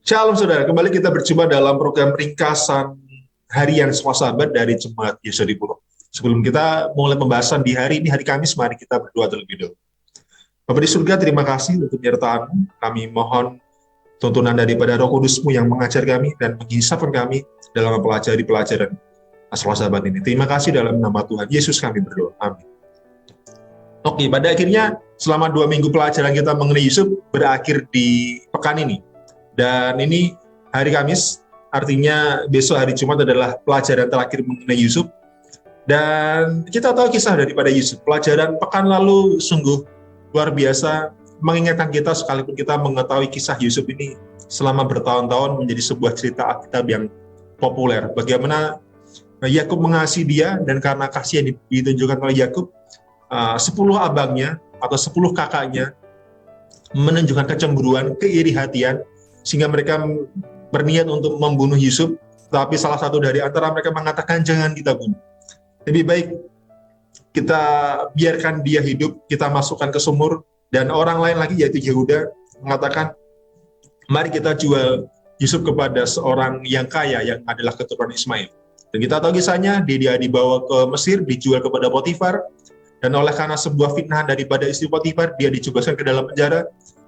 Shalom saudara, kembali kita berjumpa dalam program ringkasan harian Sahabat dari Jemaat Yesus di Puro. Sebelum kita mulai pembahasan di hari ini, hari Kamis, mari kita berdoa terlebih dahulu. Bapak di surga, terima kasih untuk penyertaan-Mu. Kami mohon tuntunan daripada Roh Kudus-Mu yang mengajar kami dan mengisapkan kami dalam mempelajari pelajaran Sahabat ini. Terima kasih dalam nama Tuhan Yesus kami berdoa. Amin. Oke, pada akhirnya selama 2 minggu pelajaran kita mengenai Yusuf berakhir di pekan ini. Dan ini hari Kamis, artinya besok hari Jumat adalah pelajaran terakhir mengenai Yusuf. Dan kita tahu kisah daripada Yusuf. Pelajaran pekan lalu sungguh luar biasa, mengingatkan kita sekalipun kita mengetahui kisah Yusuf ini selama bertahun-tahun menjadi sebuah cerita Alkitab yang populer. Bagaimana Yakub mengasihi dia, dan karena kasih yang ditunjukkan oleh Yakub, 10 abangnya atau 10 kakaknya menunjukkan kecemburuan, keirihatian, sehingga mereka berniat untuk membunuh Yusuf, tapi salah satu dari antara mereka mengatakan, jangan kita bunuh. Lebih baik kita biarkan dia hidup, kita masukkan ke sumur, dan orang lain lagi yaitu Yehuda mengatakan, mari kita jual Yusuf kepada seorang yang kaya yang adalah keturunan Ismail. Dan kita tahu kisahnya, dia dibawa ke Mesir, dijual kepada Potifar, dan oleh karena sebuah fitnah daripada istri Potifar, dia dijebloskan ke dalam penjara.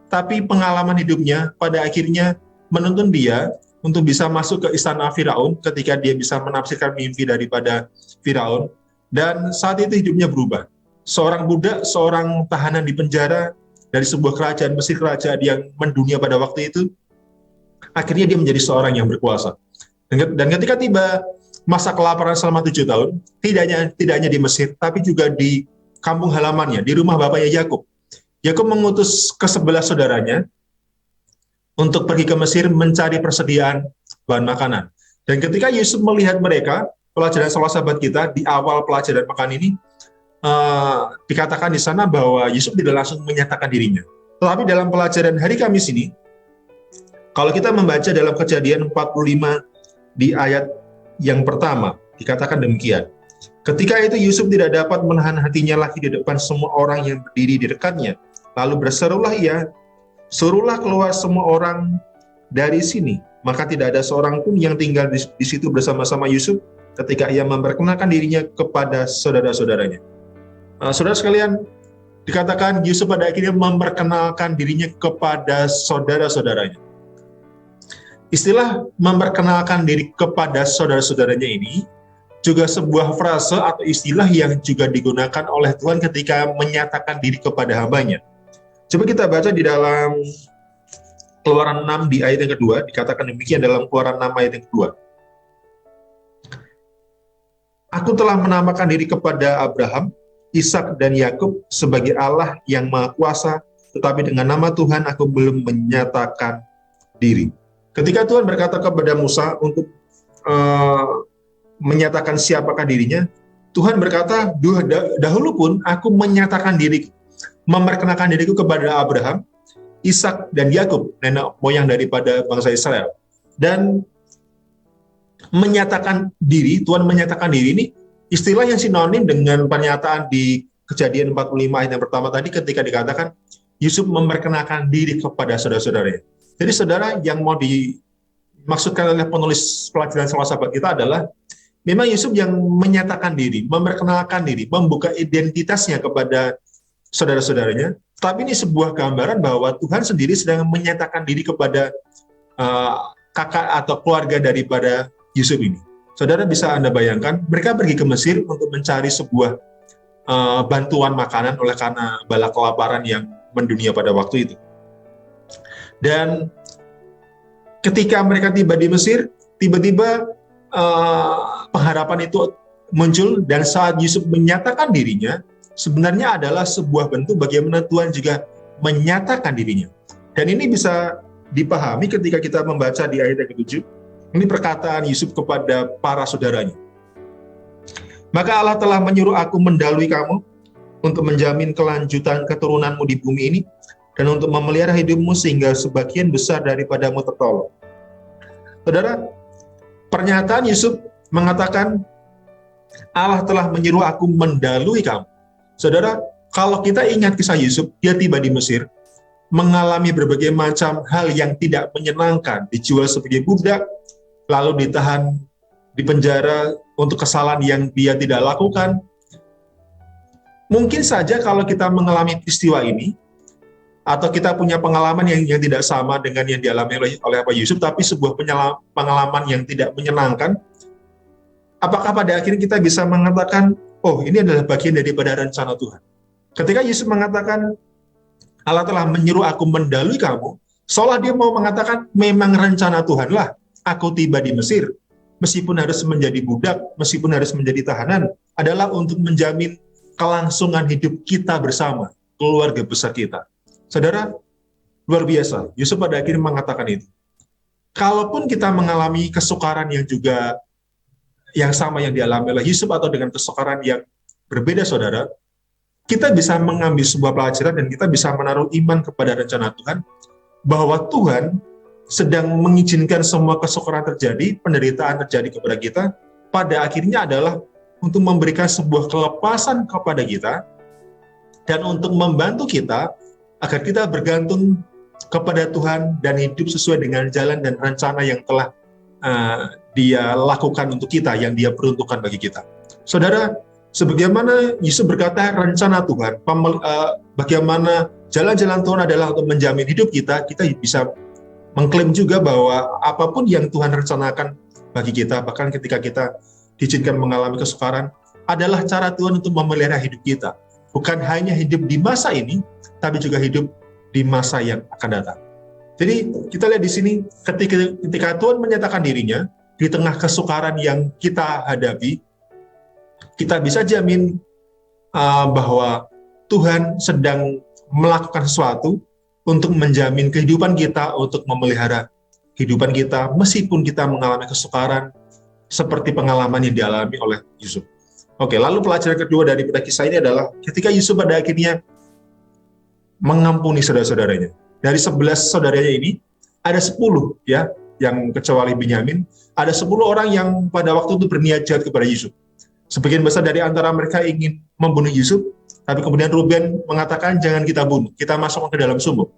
Tapi pengalaman hidupnya pada akhirnya menuntun dia untuk bisa masuk ke istana Firaun ketika dia bisa menafsirkan mimpi daripada Firaun. Dan saat itu hidupnya berubah. Seorang budak, seorang tahanan di penjara dari sebuah kerajaan Mesir, kerajaan yang mendunia pada waktu itu, akhirnya dia menjadi seorang yang berkuasa. Dan ketika tiba masa kelaparan selama 7 tahun, tidak hanya di Mesir, tapi juga di kampung halamannya, di rumah bapaknya Yakub. Yakub mengutus ke-11 saudaranya untuk pergi ke Mesir mencari persediaan bahan makanan. Dan ketika Yusuf melihat mereka, pelajaran sahabat kita di awal pelajaran pekan ini, dikatakan di sana bahwa Yusuf tidak langsung menyatakan dirinya. Tetapi dalam pelajaran hari Kamis ini, kalau kita membaca dalam Kejadian 45 di ayat yang pertama, dikatakan demikian. Ketika itu Yusuf tidak dapat menahan hatinya lagi di depan semua orang yang berdiri di dekatnya. Lalu berserulah ia, suruhlah keluar semua orang dari sini. Maka tidak ada seorang pun yang tinggal di situ bersama-sama Yusuf ketika ia memperkenalkan dirinya kepada saudara-saudaranya. Saudara sekalian, dikatakan Yusuf pada akhirnya memperkenalkan dirinya kepada saudara-saudaranya. Istilah memperkenalkan diri kepada saudara-saudaranya ini juga sebuah frase atau istilah yang juga digunakan oleh Tuhan ketika menyatakan diri kepada hambanya. Coba kita baca di dalam Keluaran 6 di ayat yang kedua, dikatakan demikian dalam Keluaran 6 ayat yang kedua. Aku telah menamakan diri kepada Abraham, Ishak dan Yakub sebagai Allah yang Maha Kuasa, tetapi dengan nama Tuhan aku belum menyatakan diri. Ketika Tuhan berkata kepada Musa untuk menyatakan siapakah dirinya, Tuhan berkata, dahulu pun aku menyatakan diri, memperkenalkan diriku kepada Abraham, Ishak dan Yakub, nenek moyang daripada bangsa Israel. Dan menyatakan diri, Tuhan menyatakan diri ini istilah yang sinonim dengan pernyataan di Kejadian 45 ayat yang pertama tadi ketika dikatakan Yusuf memperkenalkan diri kepada saudara-saudaranya. Jadi saudara, yang mau dimaksudkan oleh penulis pelajaran sahabat kita adalah memang Yusuf yang menyatakan diri, memperkenalkan diri, membuka identitasnya kepada saudara-saudaranya. Tapi ini sebuah gambaran bahwa Tuhan sendiri sedang menyatakan diri kepada kakak atau keluarga daripada Yusuf ini. Saudara, bisa Anda bayangkan, mereka pergi ke Mesir untuk mencari sebuah bantuan makanan oleh karena bala kelaparan yang mendunia pada waktu itu. Dan ketika mereka tiba di Mesir, tiba-tiba pengharapan itu muncul, dan saat Yusuf menyatakan dirinya, sebenarnya adalah sebuah bentuk bagaimana Tuhan juga menyatakan dirinya. Dan ini bisa dipahami ketika kita membaca di ayat yang ke-7. Ini perkataan Yusuf kepada para saudaranya. Maka Allah telah menyuruh aku mendahului kamu untuk menjamin kelanjutan keturunanmu di bumi ini dan untuk memelihara hidupmu sehingga sebagian besar daripadamu tertolong. Saudara, pernyataan Yusuf mengatakan Allah telah menyuruh aku mendahului kamu. Saudara, kalau kita ingat kisah Yusuf, dia tiba di Mesir, mengalami berbagai macam hal yang tidak menyenangkan, dijual sebagai budak, lalu ditahan di penjara untuk kesalahan yang dia tidak lakukan. Mungkin saja kalau kita mengalami peristiwa ini, atau kita punya pengalaman yang tidak sama dengan yang dialami oleh Pak Yusuf, tapi sebuah pengalaman yang tidak menyenangkan, apakah pada akhirnya kita bisa mengatakan, oh ini adalah bagian daripada rencana Tuhan? Ketika Yusuf mengatakan, Allah telah menyuruh aku mendalui kamu, seolah dia mau mengatakan, memang rencana Tuhanlah, aku tiba di Mesir, meskipun harus menjadi budak, meskipun harus menjadi tahanan, adalah untuk menjamin kelangsungan hidup kita bersama, keluarga besar kita. Saudara, luar biasa, Yusuf pada akhirnya mengatakan itu. Kalaupun kita mengalami kesukaran yang juga yang sama yang dialami oleh Yusuf atau dengan kesukaran yang berbeda, saudara, kita bisa mengambil sebuah pelajaran dan kita bisa menaruh iman kepada rencana Tuhan, bahwa Tuhan sedang mengizinkan semua kesukaran terjadi, penderitaan terjadi kepada kita, pada akhirnya adalah untuk memberikan sebuah kelepasan kepada kita, dan untuk membantu kita agar kita bergantung kepada Tuhan dan hidup sesuai dengan jalan dan rencana yang telah Dia lakukan untuk kita, yang Dia peruntukkan bagi kita. Saudara, sebagaimana Yusuf berkata rencana Tuhan, bagaimana jalan-jalan Tuhan adalah untuk menjamin hidup kita, kita bisa mengklaim juga bahwa apapun yang Tuhan rencanakan bagi kita, bahkan ketika kita diizinkan mengalami kesukaran, adalah cara Tuhan untuk memelihara hidup kita. Bukan hanya hidup di masa ini, tapi juga hidup di masa yang akan datang. Jadi kita lihat di sini, ketika Tuhan menyatakan dirinya di tengah kesukaran yang kita hadapi, kita bisa jamin bahwa Tuhan sedang melakukan sesuatu untuk menjamin kehidupan kita, untuk memelihara kehidupan kita, meskipun kita mengalami kesukaran seperti pengalaman yang dialami oleh Yusuf. Oke, lalu pelajaran kedua dari kisah ini adalah ketika Yusuf pada akhirnya mengampuni saudara-saudaranya. Dari 11 saudaranya ini, ada 10 ya, yang kecuali Benyamin, ada 10 orang yang pada waktu itu berniat jahat kepada Yusuf. Sebagian besar dari antara mereka ingin membunuh Yusuf, tapi kemudian Ruben mengatakan jangan kita bunuh, kita masuk ke dalam sumur.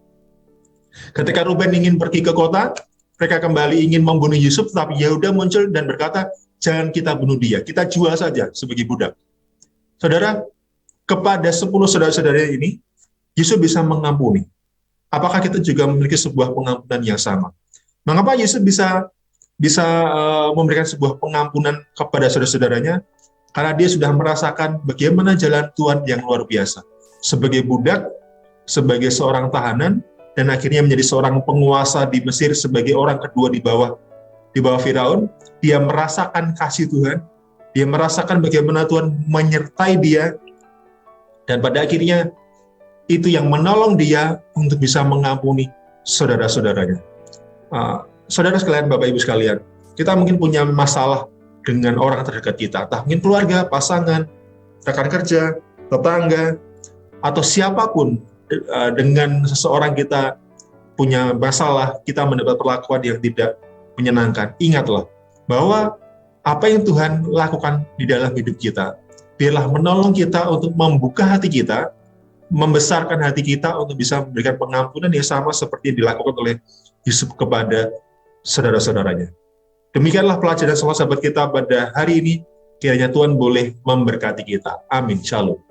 Ketika Ruben ingin pergi ke kota, mereka kembali ingin membunuh Yusuf, tapi Yehuda muncul dan berkata, jangan kita bunuh dia, kita jual saja sebagai budak. Saudara, kepada 10 saudara-saudara ini, Yusuf bisa mengampuni. Apakah kita juga memiliki sebuah pengampunan yang sama? Mengapa Yusuf bisa memberikan sebuah pengampunan kepada saudara-saudaranya? Karena dia sudah merasakan bagaimana jalan Tuhan yang luar biasa. Sebagai budak, sebagai seorang tahanan, dan akhirnya menjadi seorang penguasa di Mesir sebagai orang kedua di bawah Firaun, dia merasakan kasih Tuhan, dia merasakan bagaimana Tuhan menyertai dia, dan pada akhirnya itu yang menolong dia untuk bisa mengampuni saudara-saudaranya. Saudara sekalian, Bapak Ibu sekalian, kita mungkin punya masalah dengan orang terdekat kita, entah mungkin keluarga, pasangan, rekan kerja, tetangga, atau siapapun. Dengan seseorang kita punya masalah, kita mendapat perlakuan yang tidak menyenangkan. Ingatlah bahwa apa yang Tuhan lakukan di dalam hidup kita, biarlah menolong kita untuk membuka hati kita, membesarkan hati kita untuk bisa memberikan pengampunan yang sama seperti yang dilakukan oleh Yusuf kepada saudara-saudaranya. Demikianlah pelajaran semua sahabat kita pada hari ini. Kiranya Tuhan boleh memberkati kita. Amin. Shalom.